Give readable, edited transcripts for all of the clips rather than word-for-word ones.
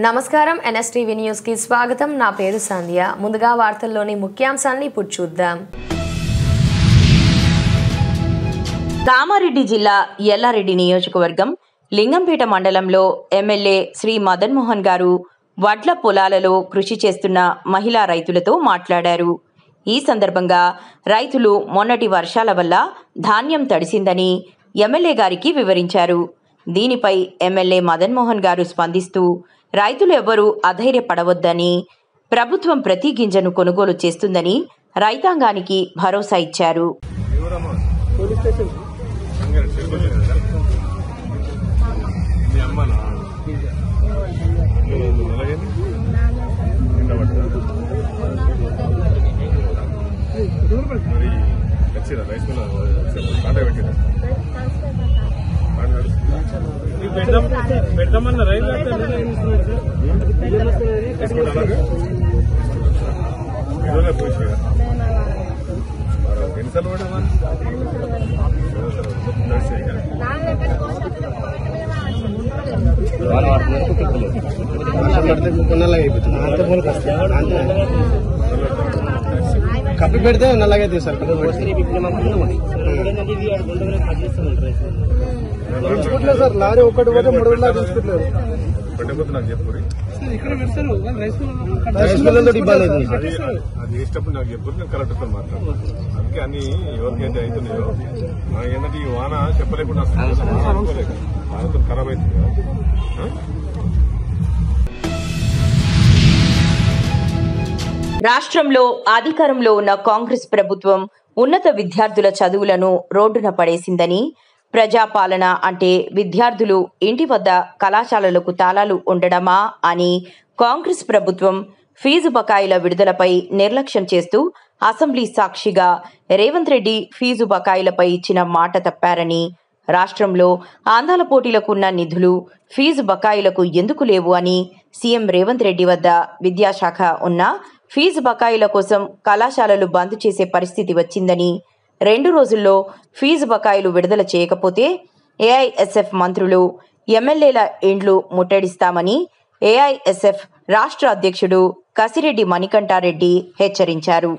నమస్కారం NSTV news కి స్వాగతం. నా పేరు సంధ్య. ముందుగా వార్తల్లోని ముఖ్యాంశాలను ఇప్పుడు చూద్దాం. కామారెడ్డి జిల్లా ఎల్లారెడ్డి నియోజకవర్గం లింగంపేట మండలంలో ఎమ్మెల్యే శ్రీ మదన్ మోహన్ గారు వడ్ల పొలాలలో కృషి చేస్తున్న మహిళా రైతులతో మాట్లాడారు. ఈ సందర్భంగా రైతులు మొన్నటి వర్షాల వల్ల ధాన్యం తడిసిందని ఎమ్మెల్యే గారికి వివరించారు. దీనిపై ఎమ్మెల్యే మదన్ మోహన్ గారు స్పందిస్తూ రైతులు ఎవ్వరూ అధైర్యపడవద్దని, ప్రభుత్వం ప్రతి గింజను కొనుగోలు చేస్తుందని రైతాంగానికి భరోసా ఇచ్చారు. పెడతామన్న రైలు కప్పి పెడితే నల్లగా తీస్తారు. తీసుకుంటలేదు సార్, లారీ ఒకటి పోతే 300 తీసుకుంటలేదు. అది ఇష్టప్పుడు నాకు చెప్పు, నేను కలెక్టర్తో మాట్లాడు. అందుకే అన్ని ఎవరికైతే అవుతున్నాయో ఏంటంటే ఈ వాన చెప్పలేకుండా వానతో ఖరాబ్ అవుతుంది కదా. రాష్ట్రంలో అధికారంలో ఉన్న కాంగ్రెస్ ప్రభుత్వం ఉన్నత విద్యార్థుల చదువులను రోడ్డున పడేసిందని, ప్రజాపాలన అంటే విద్యార్థులు ఇంటి వద్ద కళాశాలలకు తాళాలు ఉండడమా అని కాంగ్రెస్ ప్రభుత్వం ఫీజు బకాయిల విడుదలపై నిర్లక్ష్యం చేస్తూ అసెంబ్లీ సాక్షిగా రేవంత్ రెడ్డి ఫీజు బకాయిలపై ఇచ్చిన మాట తప్పారని, రాష్ట్రంలో అందాల పోటీలకు ఉన్న నిధులు ఫీజు బకాయిలకు ఎందుకు లేవు అని సీఎం రేవంత్ రెడ్డి వద్ద విద్యాశాఖ ఉన్న ఫీజు బకాయిల కోసం కళాశాలలు బంద్ చేసే పరిస్థితి వచ్చిందని, 2 రోజుల్లో ఫీజు బకాయిలు విడుదల చేయకపోతే ఏఐఎస్ఎఫ్ మంత్రులు, ఎమ్మెల్యేల ఇండ్లు ముట్టడిస్తామని ఏఐఎస్ఎఫ్ రాష్ట్ర అధ్యక్షుడు కసిరెడ్డి మణికంఠారెడ్డి హెచ్చరించారు.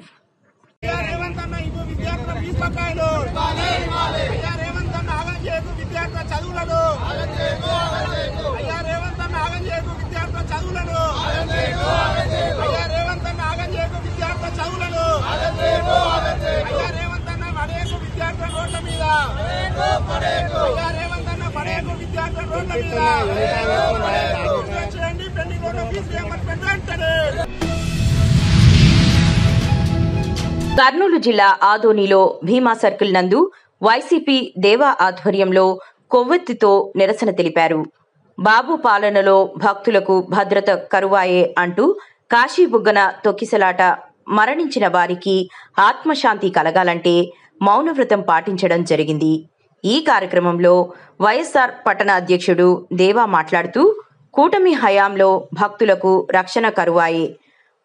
కర్నూలు జిల్లా ఆదోనిలో భీమా సర్కిల్ నందు వైసీపీ దేవా ఆధ్వర్యంలో కొవ్వొత్తితో నిరసన తెలిపారు. బాబు పాలనలో భక్తులకు భద్రత కరువాయే అంటూ కాశీబుగ్గన తొక్కిసలాట మరణించిన వారికి ఆత్మశాంతి కలగాలంటే మౌనవ్రతం పాటించడం జరిగింది. ఈ కార్యక్రమంలో వైఎస్ఆర్ పట్టణ అధ్యక్షుడు దేవా మాట్లాడుతూ కూటమి హయాంలో భక్తులకు రక్షణ కరువాయే,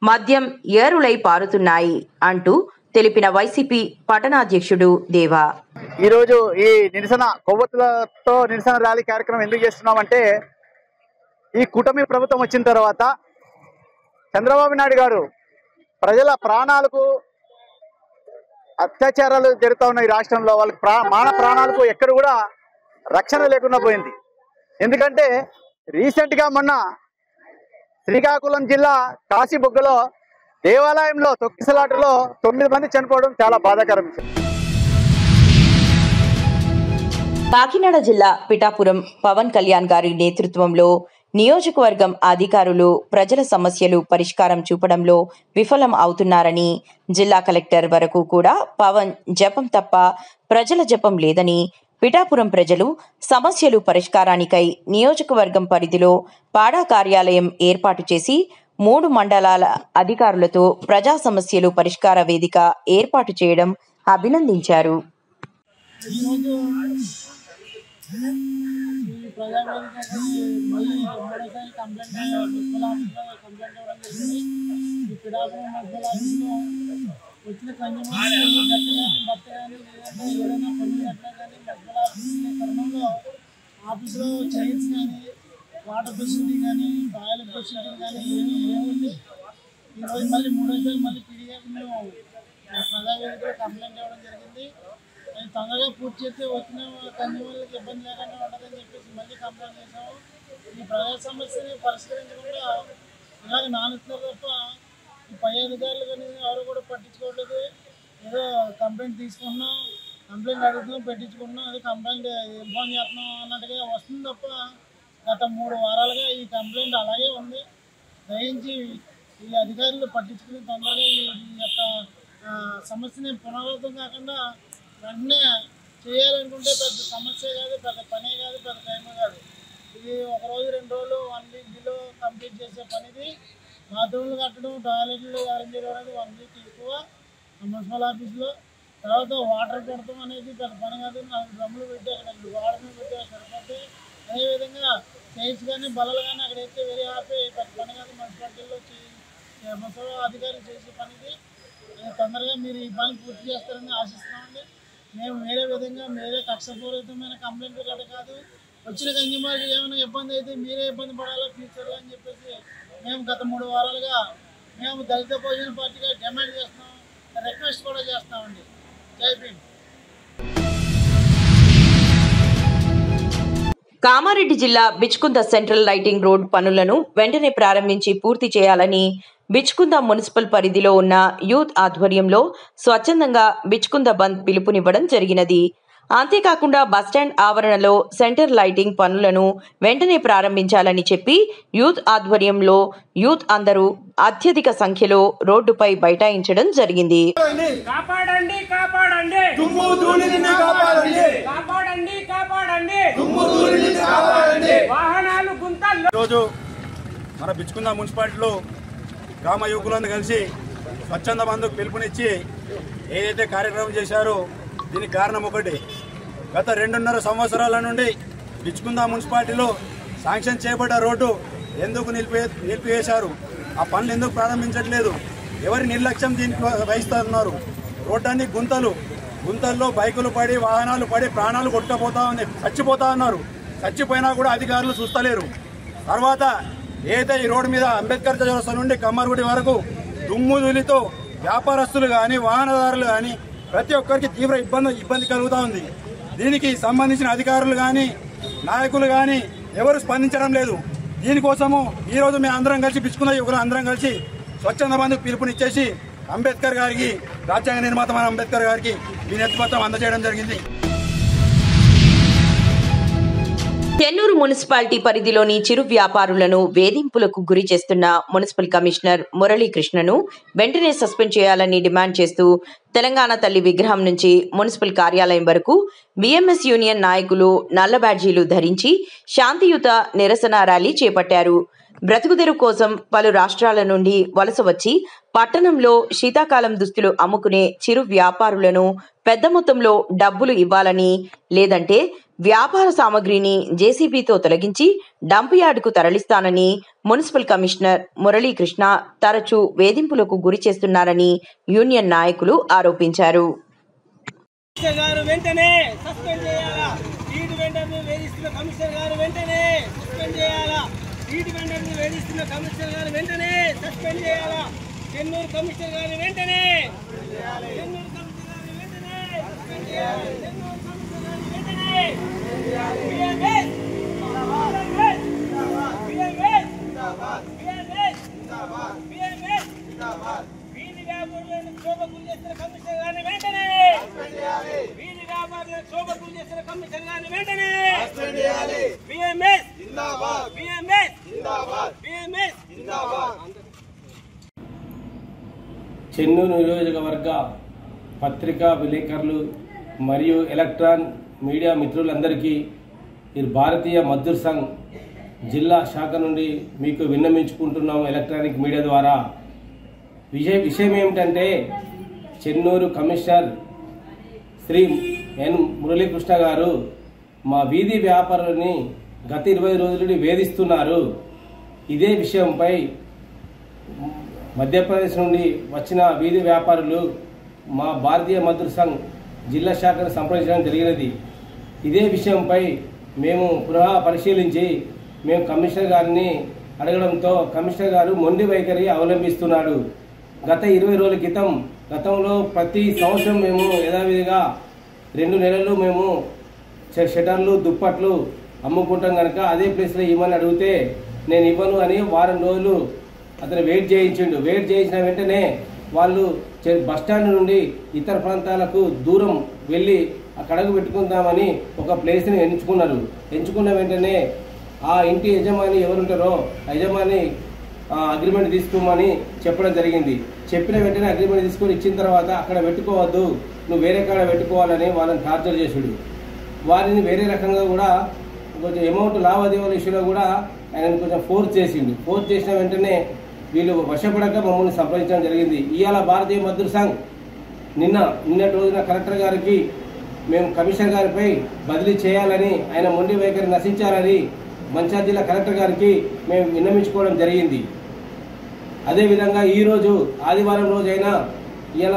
మద్యం ఏరులై పారుతున్నాయి అంటూ తెలిపిన వైసీపీ పట్టణాధ్యక్షుడు దేవా, ఈరోజు ఈ నిరసన కొవ్వొత్తులతో నిరసన ర్యాలీ కార్యక్రమం ఎందుకు చేస్తున్నామంటే, ఈ కూటమి ప్రభుత్వం వచ్చిన తర్వాత చంద్రబాబు నాయుడు గారు ప్రజల ప్రాణాలకు అత్యాచారాలు జరుగుతూ ఉన్నాయి. రాష్ట్రంలో వాళ్ళకి మాన ప్రాణాలకు ఎక్కడ కూడా రక్షణ లేకుండా పోయింది. ఎందుకంటే రీసెంట్గా మొన్న శ్రీకాకుళం జిల్లా కాశీబుగ్గలో దేవాలయంలో తొక్కిసలాటలో 9 మంది చనిపోవడం చాలా బాధాకరం. కాకినాడ జిల్లా పిఠాపురం పవన్ కళ్యాణ్ గారి నేతృత్వంలో నియోజకవర్గం అధికారులు ప్రజల సమస్యలు పరిష్కారం చూపడంలో విఫలం అవుతున్నారని, జిల్లా కలెక్టర్ వరకు కూడా పవన్ జపం తప్ప ప్రజల జపం లేదని, పిఠాపురం ప్రజలు సమస్యలు పరిష్కారానికై నియోజకవర్గం పరిధిలో పాడా కార్యాలయం ఏర్పాటు చేసి 3 మండలాల అధికారులతో ప్రజా సమస్యలు పరిష్కార వేదిక ఏర్పాటు చేయడం అభినందించారు. వచ్చిన కన్జ్యూమర్స్ బట్ట కానీ లేదంటే ఏదైనా పనులు అట్లా కానీ తగ్గాల్సిన తరుణంలో ఆఫీసులో చైర్స్ కానీ వాటర్ ఫెసిలిటీ కానీ టాయిలెట్ ఫెసిలిటీ కానీ ఏముంది. ఈరోజు మళ్ళీ 3 మళ్ళీ పీడిఎఫ్ మేము ప్రజావేదికలో కంప్లైంట్ ఇవ్వడం జరిగింది. అది తొందరగా పూర్తి చేస్తే వచ్చిన కన్జ్యూమర్లకు ఇబ్బంది లేకుండా ఉంటుందని చెప్పేసి మళ్ళీ కంప్లైంట్ చేసాము. ఈ ప్రజా సమస్యని పరిష్కరించకుండా ఇలాగ నానుతున్నారు తప్ప ఈ పై అధికారులు కానీ ఎవరు కూడా పట్టించుకోవట్లేదు. ఏదో కంప్లైంట్ తీసుకున్నాం, కంప్లైంట్ అడుగుతున్నాం, పెట్టించుకుంటున్నాం, అది కంప్లైంట్ ఇన్ఫార్మ్ చేస్తున్నాం అన్నట్టుగా వస్తుంది తప్ప గత 3 వారాలుగా ఈ కంప్లైంట్ అలాగే ఉంది. దయించి ఈ అధికారులు పట్టించుకుని తొందరగా ఈ యొక్క సమస్యని పునరావృతం కాకుండా వెంటనే చేయాలనుకుంటే పెద్ద సమస్య కాదు, పెద్ద పనే కాదు, పెద్ద టైమే కాదు. ఇది 1 రోజు 2 రోజులు 1 వీక్లో కంప్లీట్ చేసే పనిది. బాత్రూమ్లు కట్టడం, టాయిలెట్లు అరేంజ్ చేయడం అనేది 1 వీక్ ఎక్కువ మున్సిపల్ ఆఫీస్లో. తర్వాత వాటర్ పెడతాం అనేది పెద్ద పని కాదు. 4 డ్రమ్ములు పెట్టి అక్కడ గోడ మీద పెట్టి సరిపోతే. అదేవిధంగా చైర్స్ కానీ బల్లలు కానీ అక్కడ అయితే వెరీ హ్యాపీ, పెద్ద పని కాదు. మున్సిపాలిటీలో మున్సిపల్ అధికారులు చేసే పనిది. తొందరగా మీరు ఈ పని పూర్తి చేస్తారని ఆశిస్తున్నామండి. మేము వేరే విధంగా వేరే కక్షపూరితమైన కంప్లైంట్ కూడా కాదు. వచ్చిన కన్జ్యూమర్కి ఏమైనా ఇబ్బంది అయితే మీరే ఇబ్బంది పడాలా ఫ్యూచర్లో అని చెప్పేసి మేము గత 3 వారాలుగా మేము దళిత భోజన పార్టీగా డిమాండ్ చేస్తున్నాం, రిక్వెస్ట్ కూడా చేస్తామండి. జై భీమ్. కామారెడ్డి జిల్లా బిచ్కుంద సెంట్రల్ లైటింగ్ రోడ్ పనులను వెంటనే ప్రారంభించి పూర్తి చేయాలని బిచ్కుంద మున్సిపల్ పరిధిలో ఉన్న యూత్ ఆధ్వర్యంలో స్వచ్ఛందంగా బిచ్కుంద బంద్ పిలుపునివ్వడం జరిగినది. అంతేకాకుండా బస్టాండ్ ఆవరణలో సెంటర్ లైటింగ్ పనులను వెంటనే ప్రారంభించాలని చెప్పి యూత్ ఆధ్వర్యంలో యూత్ అందరూ అత్యధిక సంఖ్యలో రోడ్డుపై బైఠాయించడం జరిగింది. ఈరోజు మన బిచ్కుంద మున్సిపాలిటీలో గ్రామ యువకులందరూ కలిసి స్వచ్ఛంద బంధుకు పిలుపునిచ్చి ఏదైతే కార్యక్రమం చేశారో దీనికి కారణం ఒకటి. గత 2.5 సంవత్సరాల నుండి బిచ్కుంద మున్సిపాలిటీలో శాంక్షన్ చేయబడ్డ రోడ్డు ఎందుకు నిలిపివేశారు? ఆ పనులు ఎందుకు ప్రారంభించట్లేదు? ఎవరి నిర్లక్ష్యం దీనికి వహిస్తున్నారు? రోడ్డన్ని గుంతల్లో బైకులు పడి వాహనాలు పడి ప్రాణాలు కొట్టుకుపోతా ఉన్నాయి, చచ్చిపోతా ఉన్నారు. చచ్చిపోయినా కూడా అధికారులు చూస్తలేరు. తర్వాత ఏదైతే ఈ రోడ్డు మీద అంబేద్కర్ చౌరస్తా నుండి కమ్మర్గుడి వరకు దుమ్ముదులితో వ్యాపారస్తులు కానీ వాహనదారులు కానీ ప్రతి ఒక్కరికి తీవ్ర ఇబ్బంది కలుగుతూ ఉంది. దీనికి సంబంధించిన అధికారులు కానీ నాయకులు కానీ ఎవరు స్పందించడం లేదు. దీనికోసము ఈరోజు మేము అందరం కలిసి బిచ్చుకున్న యువకులు అందరం కలిసి స్వచ్ఛంద బంధుకు పిలుపునిచ్చేసి అంబేద్కర్ గారికి, రాజ్యాంగ నిర్మాత అంబేద్కర్ గారికి ఈ నెత్తిపత్రం అందజేయడం జరిగింది. చెన్నూరు మున్సిపాలిటీ పరిధిలోని చిరు వ్యాపారులను వేధింపులకు గురి చేస్తున్న మున్సిపల్ కమిషనర్ మురళీకృష్ణను వెంటనే సస్పెండ్ చేయాలని డిమాండ్ చేస్తూ తెలంగాణ తల్లి విగ్రహం నుంచి మున్సిపల్ కార్యాలయం వరకు బిఎంఎస్ యూనియన్ నాయకులు నల్ల బ్యాడ్జీలు ధరించి శాంతియుత నిరసన ర్యాలీ చేపట్టారు. బ్రతుకుదెరువు కోసం పలు రాష్ట్రాల నుండి వలస వచ్చి పట్టణంలో శీతాకాలం దుస్తులు అమ్ముకునే చిరు వ్యాపారులను పెద్ద మొత్తంలో డబ్బులు ఇవ్వాలని, లేదంటే వ్యాపార సామగ్రిని జేసీబీతో తొలగించి డంప్ యార్డుకు తరలిస్తానని మున్సిపల్ కమిషనర్ మురళీకృష్ణ తరచూ వేధింపులకు గురి చేస్తున్నారని యూనియన్ నాయకులు ఆరోపించారు. చెన్నూరు కమిషనర్ గారు వెంటనే వీధి వ్యాపారులను శోభకు చేసిన కమిషనర్ గారిని వెంటనే వీధి వ్యాపారులను శోభకు చేసిన కమిషనర్ గారిని వెంటనే చెన్నూరు నియోజకవర్గ పత్రికా విలేకరులు మరియు ఎలక్ట్రాన్ మీడియా మిత్రులందరికీ ఈ భారతీయ మజ్దూర్ సంఘ్ జిల్లా శాఖ నుండి మీకు విన్నవించుకుంటున్నాము ఎలక్ట్రానిక్ మీడియా ద్వారా. విషయం ఏమిటంటే, చెన్నూరు కమిషనర్ శ్రీ ఎన్ మురళీకృష్ణ గారు మా వీధి వ్యాపారులని గత 20 రోజుల నుండి వేధిస్తున్నారు. ఇదే విషయంపై మధ్యప్రదేశ్ నుండి వచ్చిన వీధి వ్యాపారులు మా భారతీయ మజ్దూర్ సంఘ్ జిల్లా శాఖను సంప్రదించడం జరిగినది. ఇదే విషయంపై మేము పునః పరిశీలించి మేము కమిషనర్ గారిని అడగడంతో కమిషనర్ గారు మొండి వైఖరి అవలంబిస్తున్నాడు. గత 20 రోజుల క్రితం గతంలో ప్రతి సంవత్సరం మేము యథావిధిగా 2 నెలలు మేము షటర్లు దుప్పట్లు అమ్ముకుంటాం కనుక అదే ప్లేస్లో ఇవ్వమని అడిగితే నేను ఇవ్వను అని వారం రోజులు అతను వెయిట్ చేయించిండు. వెయిట్ చేయించిన వెంటనే వాళ్ళు బస్టాండ్ నుండి ఇతర ప్రాంతాలకు దూరం వెళ్ళి అక్కడకు పెట్టుకుందామని ఒక ప్లేస్ని ఎంచుకున్నారు. ఎంచుకున్న వెంటనే ఆ ఇంటి యజమాని ఎవరుంటారో యజమాని అగ్రిమెంట్ తీసుకోమని చెప్పడం జరిగింది. చెప్పిన వెంటనే అగ్రిమెంట్ తీసుకొని ఇచ్చిన తర్వాత అక్కడ పెట్టుకోవద్దు, నువ్వు వేరే కాడ పెట్టుకోవాలని వాళ్ళని టార్చర్ చేసుడు. వారిని వేరే రకంగా కూడా కొంచెం అమౌంట్ లావాదేవీల ఇష్యూలో కూడా ఆయన కొంచెం ఫోర్స్ చేసిండు. ఫోర్స్ చేసిన వెంటనే వీళ్ళు వశపడక మమ్మల్ని సంప్రదించడం జరిగింది. ఇవాళ భారతీయ మజ్దూర్ సంఘ్ నిన్నటి రోజున కలెక్టర్ గారికి మేము కమిషనర్ గారిపై బదిలీ చేయాలని, ఆయన మొండి వైఖరి నశించాలని మంచిర్యాల జిల్లా కలెక్టర్ గారికి మేము విన్నవించుకోవడం జరిగింది. అదేవిధంగా ఈరోజు ఆదివారం రోజైనా ఇవాళ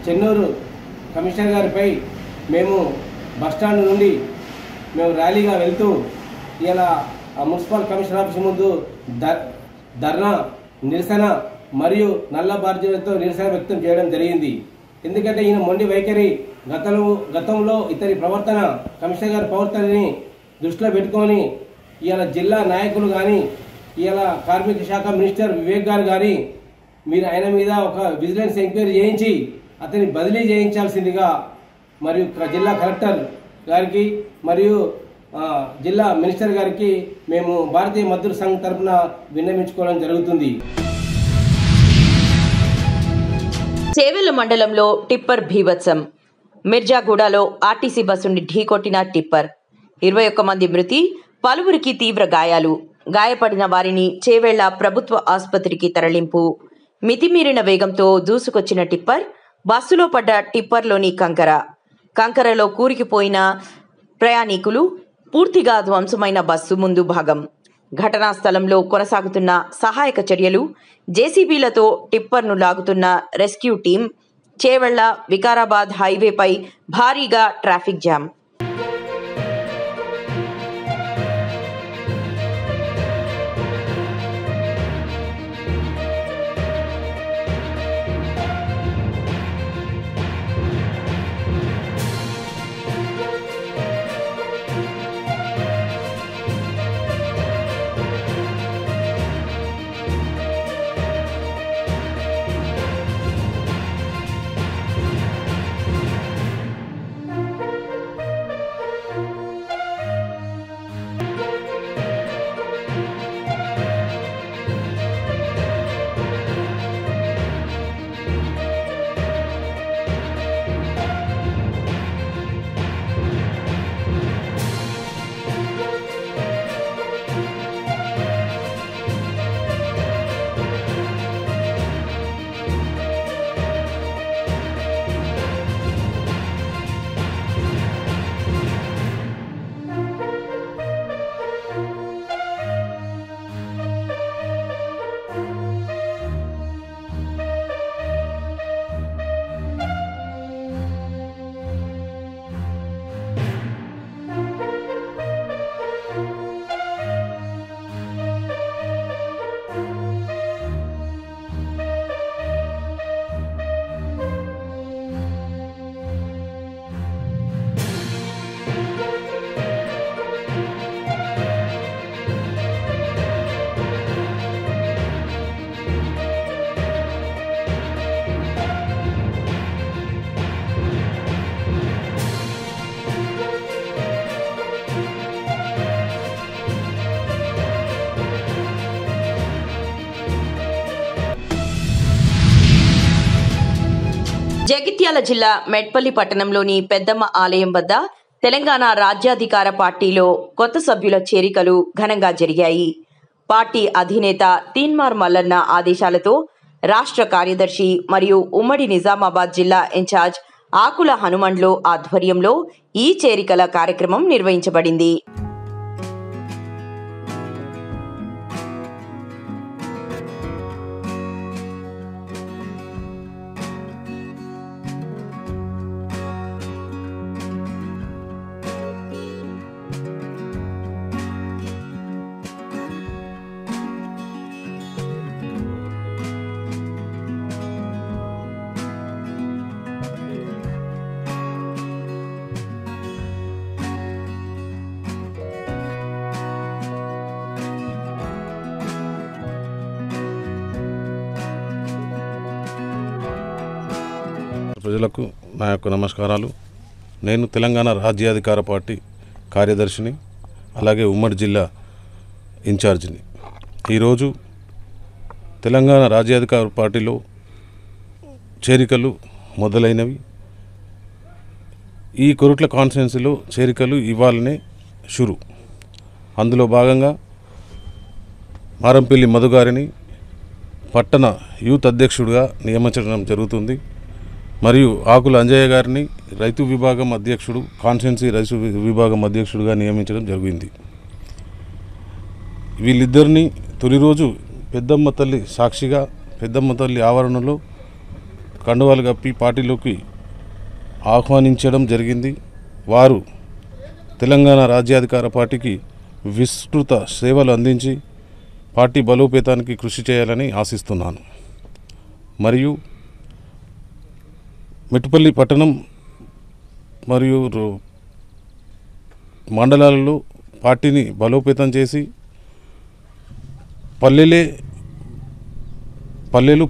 చెన్నూరు కమిషనర్ గారిపై మేము బస్టాండ్ నుండి మేము ర్యాలీగా వెళ్తూ ఇలా మున్సిపల్ కమిషనర్ ఆఫీస్ ముందు ధర్నా, నిరసన మరియు నల్ల బార్జీలతో నిరసన వ్యక్తం చేయడం జరిగింది. ఎందుకంటే ఈయన మొండి వైఖరి గతంలో ఇతని ప్రవర్తన, కమిషనర్ గారి ప్రవర్తనని దృష్టిలో పెట్టుకొని ఇవాళ జిల్లా నాయకులు కానీ ఇవాళ కార్మిక శాఖ మినిస్టర్ వివేక్ గారు కానీ మీరు ఆయన మీద ఒక విజిలెన్స్ ఎంక్వైరీ చేయించి అతని బదిలీ చేయించాల్సిందిగా మరియు జిల్లా కలెక్టర్ గారికి మరియు జిల్లా మినిస్టర్ గారికి మేము భారతీయ మజ్దూర్ సంఘ్ తరఫున విన్నవించుకోవడం జరుగుతుంది. చేవెళ్ల మండలంలో టిప్పర్ భీభత్సం. మిర్జాగూడలో ఆర్టీసీ బస్సుని ఢీకొట్టిన టిప్పర్. 21 మంది మృతి, పలువురికి తీవ్ర గాయాలు. గాయపడిన వారిని చేవెళ్ల ప్రభుత్వ ఆసుపత్రికి తరలింపు. మితిమీరిన వేగంతో దూసుకొచ్చిన టిప్పర్ బస్సులో పడ్డ టిప్పర్లోని కంకరలో కూరుకుపోయిన ప్రయాణికులు, పూర్తిగా ధ్వంసమైన బస్సు ముందు భాగం. ఘటనా స్థలంలో కొనసాగుతున్న సహాయక చర్యలు. జేసీబీలతో టిప్పర్ను లాగుతున్న రెస్క్యూ టీం. చేవెళ్ల వికారాబాద్ హైవేపై భారీగా ట్రాఫిక్ జామ్. జగిత్యాల జిల్లా మెట్పల్లి పట్టణంలోని పెద్దమ్మ ఆలయం వద్ద తెలంగాణ రాజ్యాధికార పార్టీలో కొత్త సభ్యుల చేరికలు ఘనంగా జరిగాయి. పార్టీ అధినేత తీన్మార్ మల్లన్న ఆదేశాలతో రాష్ట్ర కార్యదర్శి మరియు ఉమ్మడి నిజామాబాద్ జిల్లా ఇన్ఛార్జ్ ఆకుల హనుమండ్లో ఆధ్వర్యంలో ఈ చేరికల కార్యక్రమం నిర్వహించబడింది. ప్రజలకు నా యొక్క నమస్కారాలు. నేను తెలంగాణ రాజ్యాధికార పార్టీ కార్యదర్శిని, అలాగే ఉమ్మడి జిల్లా ఇన్ఛార్జిని. ఈరోజు తెలంగాణ రాజ్యాధికార పార్టీలో చేరికలు మొదలైనవి. ఈ కొరుట్ల కాన్స్టిట్యున్సీలో చేరికలు ఇవాళనే షురు. అందులో భాగంగా మారంపల్లి మధు గారిని పట్టణ యూత్ అధ్యక్షుడిగా నియమించడం జరుగుతుంది. మరియు ఆకుల అంజయ్య గారిని రైతు విభాగం అధ్యక్షుడు, కాన్స్టిట్యున్సీ రైతు విభాగం అధ్యక్షుడిగా నియమించడం జరిగింది. వీళ్ళిద్దరిని తొలి రోజు పెద్దమ్మ తల్లి సాక్షిగా పెద్దమ్మ తల్లి ఆవరణలో కండువాలు కప్పి పార్టీలోకి ఆహ్వానించడం జరిగింది. వారు తెలంగాణ రాజ్యాధికార పార్టీకి విస్తృత సేవలు అందించి పార్టీ బలోపేతానికి కృషి చేయాలని ఆశిస్తున్నాను. మరియు మెట్టుపల్లి పట్టణం మరియు మండలాలలో పార్టీని బలోపేతం చేసి పల్లెలు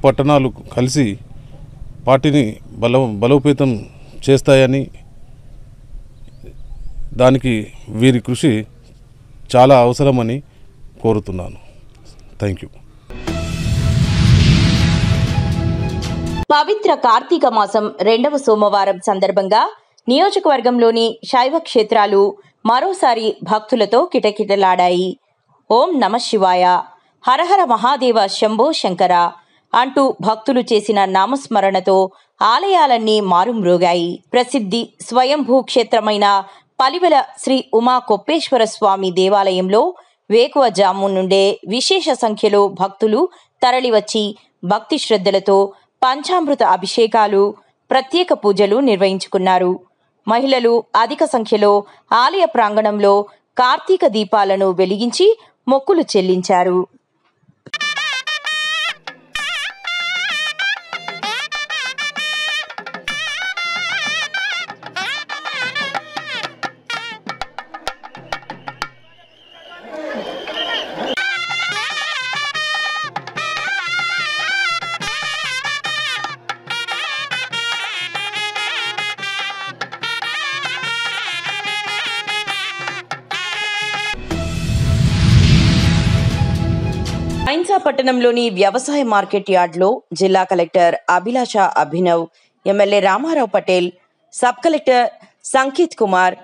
పట్టణాలు కలిసి పార్టీని బలోపేతం చేస్తాయని, దానికి వీరి కృషి చాలా అవసరమని కోరుతున్నాను. Thank you. పవిత్ర కార్తీక మాసం 2వ సోమవారం సందర్భంగా నియోజకవర్గంలోని శైవ క్షేత్రాలు మరోసారి భక్తులతో కిటకిటలాడాయి. ఓం నమః శివాయ, హరహర మహాదేవ శంభో శంకర అంటూ భక్తులు చేసిన నామస్మరణతో ఆలయాలన్నీ మారుమ్రోగాయి. ప్రసిద్ధి స్వయంభూ క్షేత్రమైన పలివెల శ్రీ ఉమా కొప్పేశ్వర స్వామి దేవాలయంలో వేకువజాము నుండే విశేష సంఖ్యలో భక్తులు తరలివచ్చి భక్తి శ్రద్ధలతో పంచామృత అభిషేకాలు, ప్రత్యేక పూజలు నిర్వహించుకున్నారు. మహిళలు అధిక సంఖ్యలో ఆలయ ప్రాంగణంలో కార్తీక దీపాలను వెలిగించి మొక్కులు చెల్లించారు. పట్టణంలోని వ్యవసాయ మార్కెట్ యార్డ్లో జిల్లా collector Abhilasha Abhinav, MLA Rama Rao Patel, sub collector Sanket Kumar,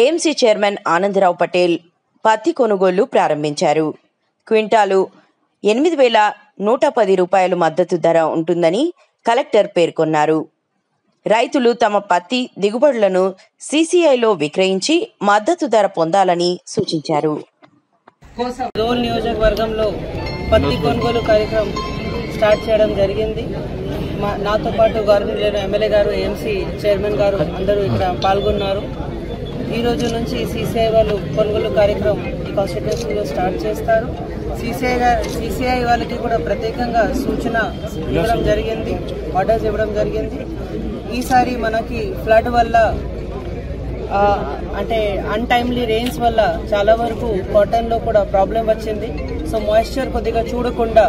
AMC chairman Ananda Rao Patel పత్తి కొనుగోళ్లు ప్రారంభించారు. క్వింటాలు 8,110 రూపాయలు మద్దతు ధర ఉంటుందని కలెక్టర్ పేర్కొన్నారు. రైతులు తమ పత్తి దిగుబడులను సీసీఐలో విక్రయించి మద్దతు ధర పొందాలని సూచించారు. రోల్ నియోజకవర్గంలో పత్తి కొనుగోలు కార్యక్రమం స్టార్ట్ చేయడం జరిగింది. నాతో పాటు గవర్నమెంట్ ఎమ్మెల్యే గారు, ఏఎంసీ చైర్మన్ గారు అందరూ ఇక్కడ పాల్గొన్నారు. ఈ రోజు నుంచి సీసీఐ వాళ్ళు కొనుగోలు కార్యక్రమం ఈ కాన్స్టిట్యూన్సీలో స్టార్ట్ చేస్తారు. సీసీఐ వాళ్ళకి కూడా ప్రత్యేకంగా సూచన ఇవ్వడం జరిగింది, ఆర్డర్స్ ఇవ్వడం జరిగింది. ఈసారి మనకి ఫ్లడ్ వల్ల అంటే అన్టైమ్లీ రెయిన్స్ వల్ల చాలా వరకు కాటన్లో కూడా ప్రాబ్లం వచ్చింది. సో మాయిశ్చర్ కొద్దిగా చూడకుండా,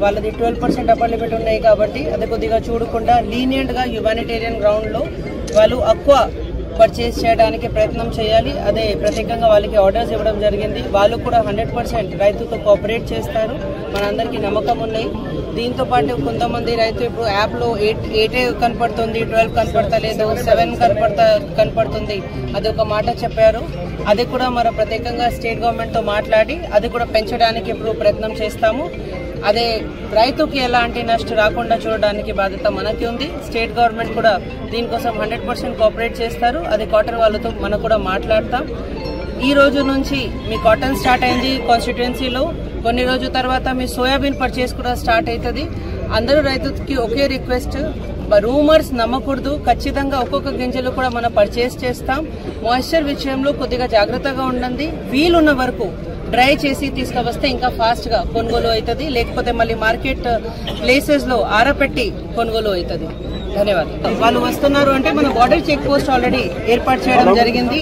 వాళ్ళది 12% అప్పర్ లిమిట్ ఉన్నాయి కాబట్టి అది కొద్దిగా చూడకుండా లీనియంట్గా హ్యుమానిటేరియన్ గ్రౌండ్లో వాళ్ళు ఎక్కువ పర్చేస్ చేయడానికి ప్రయత్నం చేయాలి. అదే ప్రత్యేకంగా వాళ్ళకి ఆర్డర్స్ ఇవ్వడం జరిగింది. వాళ్ళు కూడా 100% రైతుతో కోఆపరేట్ చేస్తారు, మనందరికీ నమ్మకం ఉన్నాయి. దీంతో పాటు కొంతమంది రైతు ఇప్పుడు యాప్లో 8 కనపడుతుంది, 12 కనపడతలేదు, 7 కనపడుతుంది, అది ఒక మాట చెప్పారు. అది కూడా మన ప్రత్యేకంగా స్టేట్ గవర్నమెంట్తో మాట్లాడి అది కూడా పెంచడానికి ఇప్పుడు ప్రయత్నం చేస్తాము. అదే రైతుకి ఎలాంటి నష్టం రాకుండా చూడడానికి బాధ్యత మనకి ఉంది. స్టేట్ గవర్నమెంట్ కూడా దీనికోసం 100% కోఆపరేట్ చేస్తారు. అది కాటన్ వాళ్ళతో మనం కూడా మాట్లాడతాం. ఈ రోజు నుంచి మీ కాటన్ స్టార్ట్ అయింది కాన్స్టిట్యుయెన్సీలో. కొన్ని రోజుల తర్వాత మీ సోయాబీన్ పర్చేస్ కూడా స్టార్ట్ అవుతుంది. అందరూ రైతుకి ఒకే రిక్వెస్ట్, రూమర్స్ నమ్మకూడదు. ఖచ్చితంగా ఒక్కొక్క గింజలు కూడా మనం పర్చేస్ చేస్తాం. మాయిశ్చర్ విషయంలో కొద్దిగా జాగ్రత్తగా ఉండండి. వీలున్న వరకు డ్రై చేసి తీసుకువస్తే ఇంకా ఫాస్ట్ గా కొనుగోలు అవుతుంది. లేకపోతే మళ్ళీ మార్కెట్ ప్లేసెస్ లో ఆరపెట్టి కొనుగోలు అవుతుంది. ధన్యవాదాలు. వాళ్ళు వస్తున్నారు అంటే మన బార్డర్ చెక్ పోస్ట్ ఆల్రెడీ ఏర్పాటు చేయడం జరిగింది.